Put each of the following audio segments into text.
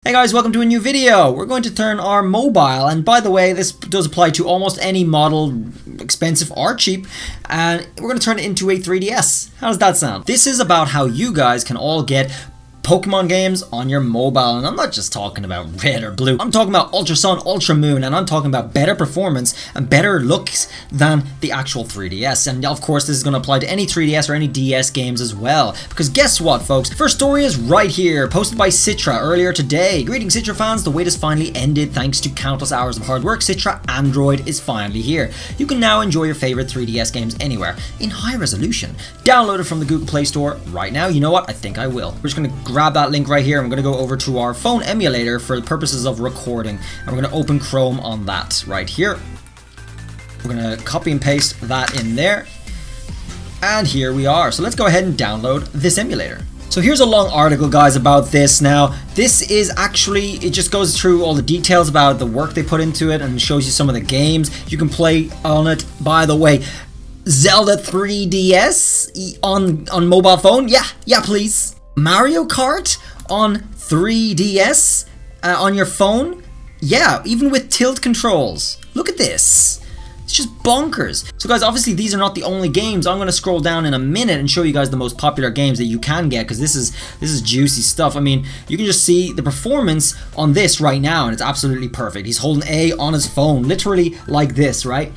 Hey guys, welcome to a new video. We're going to turn our mobile, and by the way, this does apply to almost any model, expensive or cheap, and we're going to turn it into a 3DS. How does that sound? This is about how you guys can all get Pokemon games on your mobile, and I'm not just talking about red or blue. I'm talking about Ultra Sun, Ultra Moon, and I'm talking about better performance and better looks than the actual 3DS. And of course, this is going to apply to any 3DS or any DS games as well. Because guess what, folks? First story is right here, posted by Citra earlier today. Greetings, Citra fans. The wait has finally ended thanks to countless hours of hard work. Citra Android is finally here. You can now enjoy your favorite 3DS games anywhere in high resolution. Download it from the Google Play Store right now. You know what? I think I will. We're just going to grab that link right here. I'm going to go over to our phone emulator for the purposes of recording, and we're going to open Chrome on that right here. We're going to copy and paste that in there, and here we are. So let's go ahead and download this emulator. So here's a long article, guys, about this. Now, this is actually, it just goes through all the details about the work they put into it and shows you some of the games you can play on it. By the way, Zelda 3DS on mobile phone? Yeah, please. Mario Kart on 3DS on your phone? Yeah, even with tilt controls. Look at this. It's just bonkers. So guys, obviously these are not the only games. I'm going to scroll down in a minute and show you guys the most popular games that you can get, because this is juicy stuff. I mean, you can just see the performance on this right now, and it's absolutely perfect. He's holding A on his phone, literally like this, right?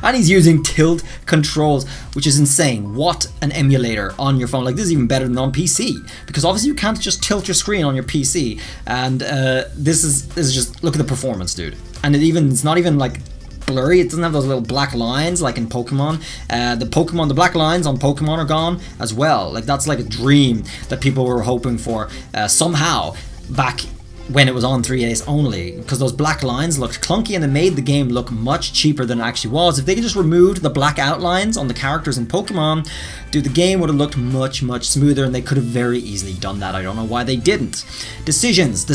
And he's using tilt controls, which is insane. What an emulator on your phone. Like, this is even better than on PC, because obviously you can't just tilt your screen on your PC. And this is just, look at the performance, dude. And it's not even like blurry. It doesn't have those little black lines like in Pokemon. The black lines on Pokemon are gone as well. Like, that's like a dream that people were hoping for somehow back when it was on 3DS only, because those black lines looked clunky and they made the game look much cheaper than it actually was. If they could just remove the black outlines on the characters in Pokemon, dude, the game would have looked much smoother, and they could have very easily done that. I don't know why they didn't. Decisions,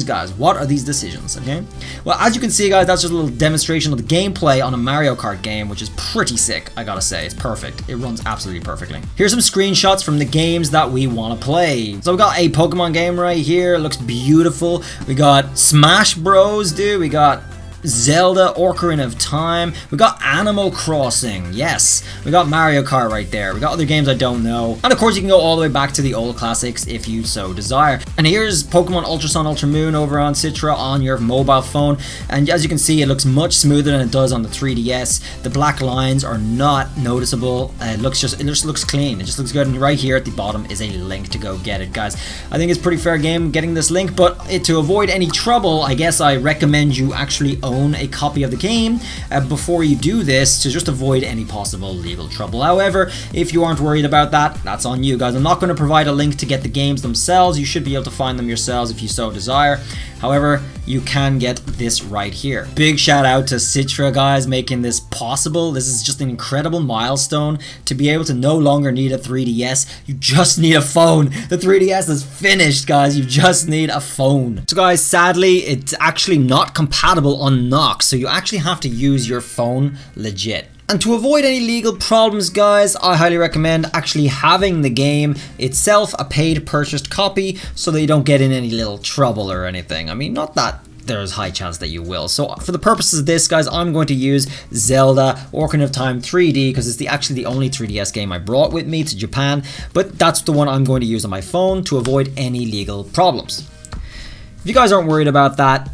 guys. What are these decisions, okay? Well, as you can see, guys, that's just a little demonstration of the gameplay on a Mario Kart game, which is pretty sick, I gotta say. It's perfect. It runs absolutely perfectly. Here's some screenshots from the games that we want to play. So we got a Pokemon game right here. It looks beautiful. We got Smash Bros, dude. We got Zelda, Ocarina of Time. We got Animal Crossing, yes. We got Mario Kart right there. We got other games I don't know. And of course, you can go all the way back to the old classics if you so desire. And here's Pokemon Ultra Sun, Ultra Moon over on Citra on your mobile phone. And as you can see, it looks much smoother than it does on the 3DS. The black lines are not noticeable. It just looks clean. It just looks good. And right here at the bottom is a link to go get it, guys. I think it's pretty fair game getting this link, but to avoid any trouble, I guess I recommend you actually own a copy of the game before you do this, to just avoid any possible legal trouble. However, if you aren't worried about that, that's on you, guys. I'm not going to provide a link to get the games themselves. You should be able to find them yourselves if you so desire. However, you can get this right here. Big shout out to Citra, guys, making this possible. This is just an incredible milestone to be able to no longer need a 3DS. You just need a phone. The 3DS is finished, guys. You just need a phone. So guys, sadly, it's actually not compatible on Nox, so you actually have to use your phone legit. And to avoid any legal problems, guys, I highly recommend actually having the game itself a paid purchased copy, so that you don't get in any little trouble or anything. I mean, not that there's high chance that you will. So for the purposes of this, guys, I'm going to use Zelda Ocarina of Time 3D, because it's actually the only 3DS game I brought with me to Japan, but that's the one I'm going to use on my phone to avoid any legal problems. If you guys aren't worried about that,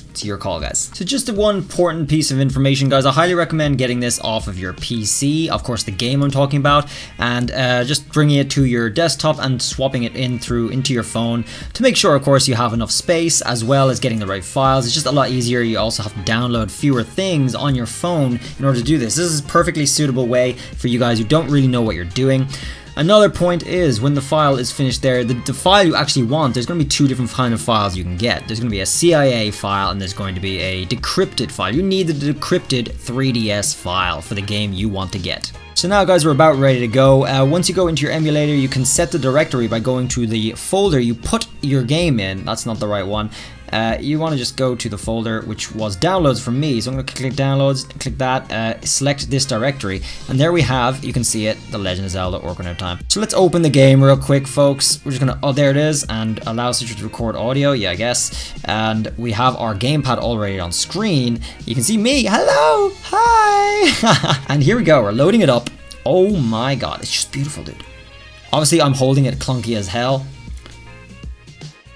it's your call, guys. So just one important piece of information, guys. I highly recommend getting this off of your PC, of course the game I'm talking about, and just bringing it to your desktop and swapping it into your phone to make sure, of course, you have enough space, as well as getting the right files. It's just a lot easier. You also have to download fewer things on your phone in order to do this. This is a perfectly suitable way for you guys who don't really know what you're doing. Another point is, when the file is finished there, the file you actually want, there's going to be two different kind of files you can get. There's going to be a CIA file, and there's going to be a decrypted file. You need the decrypted 3DS file for the game you want to get. So now, guys, we're about ready to go. Once you go into your emulator, you can set the directory by going to the folder you put your game in. That's not the right one. you want to just go to the folder which was downloads from me. So I'm going to click downloads, click that, select this directory, and there we have, you can see it, The Legend of Zelda Ocarina of Time. So let's open the game real quick, folks. We're just going to, oh, there it is, and allow Citra to record audio, yeah, I guess. And we have our gamepad already on screen. You can see me, hello, hi. And here we go, we're loading it up. Oh my god, it's just beautiful, dude. Obviously, I'm holding it clunky as hell,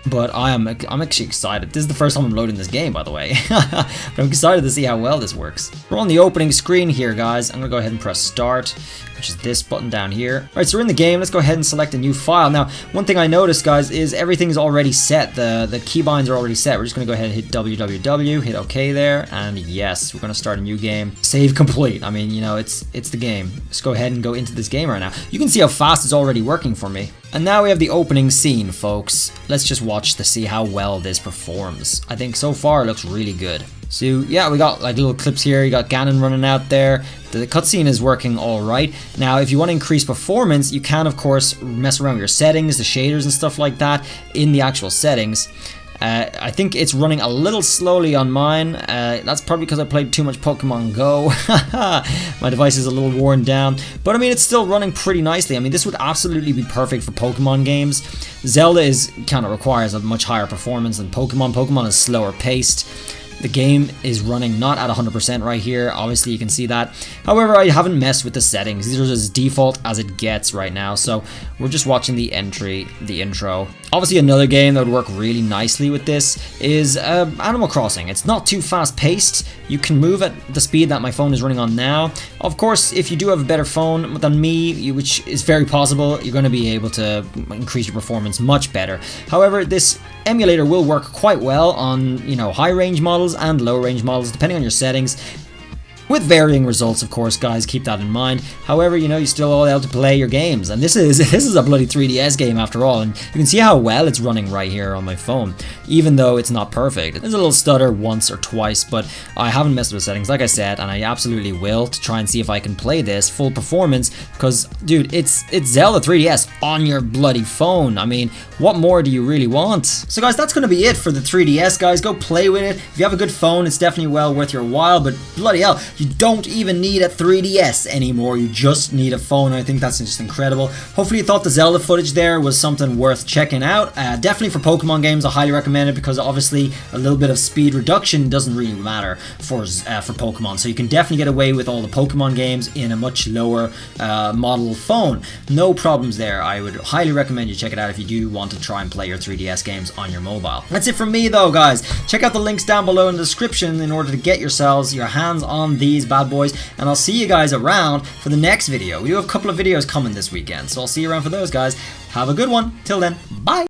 but I'm actually excited. This is the first time I'm loading this game, by the way. But I'm excited to see how well this works. We're on the opening screen here, guys. I'm gonna go ahead and press start, which is this button down here. All right, so we're in the game. Let's go ahead and select a new file. Now, one thing I noticed, guys, is everything's already set. The keybinds are already set. We're just gonna go ahead and hit www, hit OK there, and yes, we're gonna start a new game. Save complete. I mean, you know, it's the game. Let's go ahead and go into this game right now. You can see how fast it's already working for me. And now we have the opening scene, folks. Let's just watch to see how well this performs. I think so far it looks really good. So yeah, we got like little clips here. You got Ganon running out there. The cutscene is working all right. Now, if you want to increase performance, you can of course mess around with your settings, the shaders and stuff like that in the actual settings. I think it's running a little slowly on mine. That's probably because I played too much Pokemon Go. My device is a little worn down, but I mean, it's still running pretty nicely. I mean, this would absolutely be perfect for Pokemon games. Zelda kind of requires a much higher performance than Pokemon. Pokemon is slower paced. The game is running not at 100% right here. Obviously, you can see that. However, I haven't messed with the settings. These are as default as it gets right now. So we're just watching the intro. Obviously, another game that would work really nicely with this is Animal Crossing. It's not too fast paced. You can move at the speed that my phone is running on now. Of course, if you do have a better phone than me, which is very possible, you're going to be able to increase your performance much better. However, this emulator will work quite well on, you know, high range models and low range models, depending on your settings, with varying results, of course, guys. Keep that in mind. However, you know, you're still all able to play your games, and this is a bloody 3DS game after all, and you can see how well it's running right here on my phone, even though it's not perfect. There's a little stutter once or twice, but I haven't messed with the settings, like I said, and I absolutely will to try and see if I can play this full performance, because, dude, it's Zelda 3DS on your bloody phone. I mean, what more do you really want? So, guys, that's going to be it for the 3DS, guys. Go play with it. If you have a good phone, it's definitely well worth your while, but bloody hell, you don't even need a 3DS anymore. You just need a phone. I think that's just incredible. Hopefully you thought the Zelda footage there was something worth checking out. Definitely for Pokemon games, I highly recommend it, because obviously a little bit of speed reduction doesn't really matter for Pokemon. So you can definitely get away with all the Pokemon games in a much lower model phone. No problems there. I would highly recommend you check it out if you do want to try and play your 3DS games on your mobile. That's it from me though, guys. Check out the links down below in the description in order to get yourselves your hands on these bad boys, and I'll see you guys around for the next video. We do have a couple of videos coming this weekend, so I'll see you around for those, guys. Have a good one. Till then, bye.